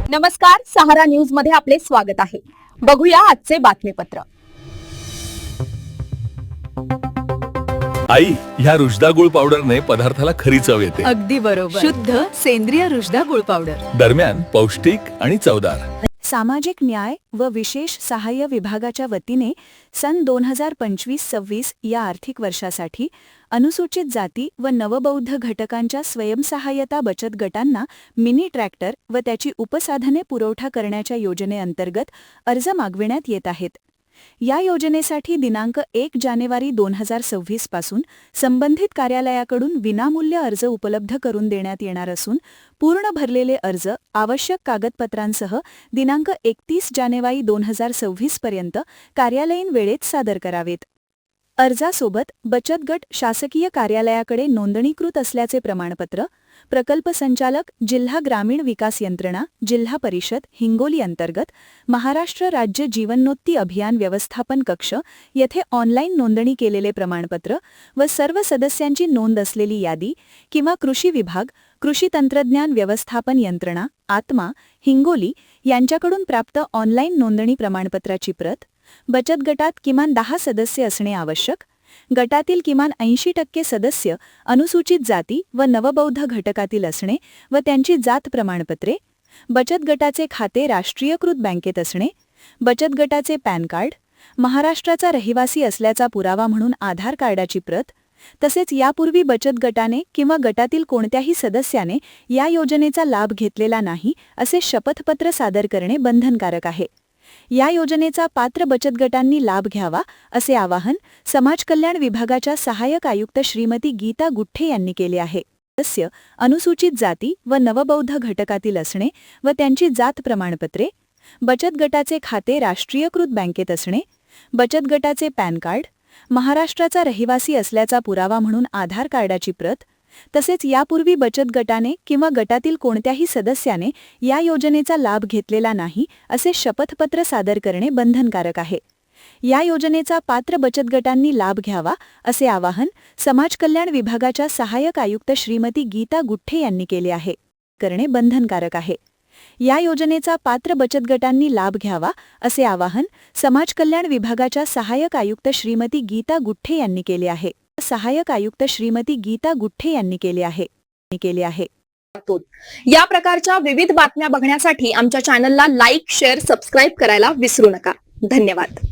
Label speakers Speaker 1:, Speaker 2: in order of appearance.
Speaker 1: नमस्कार, सहारा न्यूज मध्ये आपले स्वागत आहे। बघूया आजचे बातमीपत्र।
Speaker 2: आई, ह्या रुजदा गुळ पावडरने पदार्थाला खरी चव येते।
Speaker 3: अगदी बरोबर। शुद्ध सेंद्रिय रुजदा गुळ पावडर,
Speaker 2: दरम्यान पौष्टिक आणि चवदार।
Speaker 3: सामाजिक न्याय व विशेष सहाय्य विभागाच्या वतीने सन 2025-26 या आर्थिक वर्षासाठी अनुसूचित जाती व नवबौद्ध घटकांच्या स्वयंसहाय्यता बचत गटांना मिनी ट्रॅक्टर व त्याची उपसाधने पुरवठा करण्याच्या योजनेअंतर्गत अर्ज मागविण्यात येत आहेत। या योजनेसाठी दिनांक 1 जानेवारी 2026 पासून संबंधित कार्यालयाकडून विनामूल्य अर्ज उपलब्ध करून देण्यात येणार असून पूर्ण भरलेले अर्ज आवश्यक कागदपत्रांसह दिनांक 31 जानेवारी 2026 पर्यंत कार्यालयीन वेळेत सादर करावेत। अर्जासोबत बचत गट शासकीय कार्यालयाकडे नोंदणीकृत असल्याचे प्रमाणपत्र, प्रकल्प संचालक जिल्हा ग्रामीण विकास यंत्रणा जिल्हा परिषद हिंगोली अंतर्गत महाराष्ट्र राज्य जीवनोन्नती अभियान व्यवस्थापन कक्ष येथे ऑनलाईन नोंदणी केलेले प्रमाणपत्र व सर्व सदस्यांची नोंद असलेली यादी किंवा कृषी विभाग कृषी तंत्रज्ञान व्यवस्थापन यंत्रणा आत्मा हिंगोली यांच्याकडून प्राप्त ऑनलाईन नोंदणी प्रमाणपत्राची प्रत, बचत गटात किमान 10 सदस्य असणे आवश्यक, गटातील किमान 80% सदस्य अनुसूचित जाती व नवबौद्ध घटकातील असणे व त्यांची जात प्रमाणपत्रे, बचत गटाचे खाते राष्ट्रीयकृत बँकेत असणे, बचत गटाचे पॅन कार्ड, महाराष्ट्राचा रहिवासी असल्याचा पुरावा म्हणून आधार कार्डाची प्रत, तसेच यापूर्वी बचत गटाने किंवा गटातील कोणत्याही सदस्याने या योजनेचा लाभ घेतलेला नाही असे शपथपत्र सादर करणे बंधनकारक आहे। या योजनेचा पात्र बचत गटांनी लाभ घ्यावा असे आवाहन समाज कल्याण विभागाच्या सहाय्यक आयुक्त श्रीमती गीता गुठ्ठे यांनी केले आहे। सदस्य अनुसूचित जाती व नवबौद्ध घटकातील असणे व त्यांची जात प्रमाणपत्रे, बचत गटाचे खाते राष्ट्रीयकृत बँकेत असणे, बचत गटाचे पॅन कार्ड, महाराष्ट्राचा रहिवासी असल्याचा पुरावा म्हणून आधार कार्डाची प्रत, तसेच यापूर्वी बचत गटाने किंवा गटातील कोणत्याही सदस्याने या योजनेचा लाभ घेतलेला नाही असे शपथपत्र सादर करणे बंधनकारक आहे। या योजनेचा पात्र बचत गटांनी लाभ घ्यावा असे आवाहन समाज कल्याण विभागाच्या सहाय्यक आयुक्त श्रीमती गीता गुठ्ठे यांनी केले आहे। करणे बंधनकारक आहे। या योजनेचा पात्र बचत गटांनी लाभ घ्यावा असे आवाहन समाज कल्याण विभागाच्या सहाय्यक आयुक्त श्रीमती गीता गुठ्ठे यांनी केले आहे। सहाय्यक आयुक्त श्रीमती गीता गुठ्ठे यांनी केले आहे।
Speaker 1: या प्रकारच्या विविध बातम्या बघण्यासाठी आमच्या चॅनलला लाईक, शेअर, सबस्क्राईब करायला विसरू नका। धन्यवाद।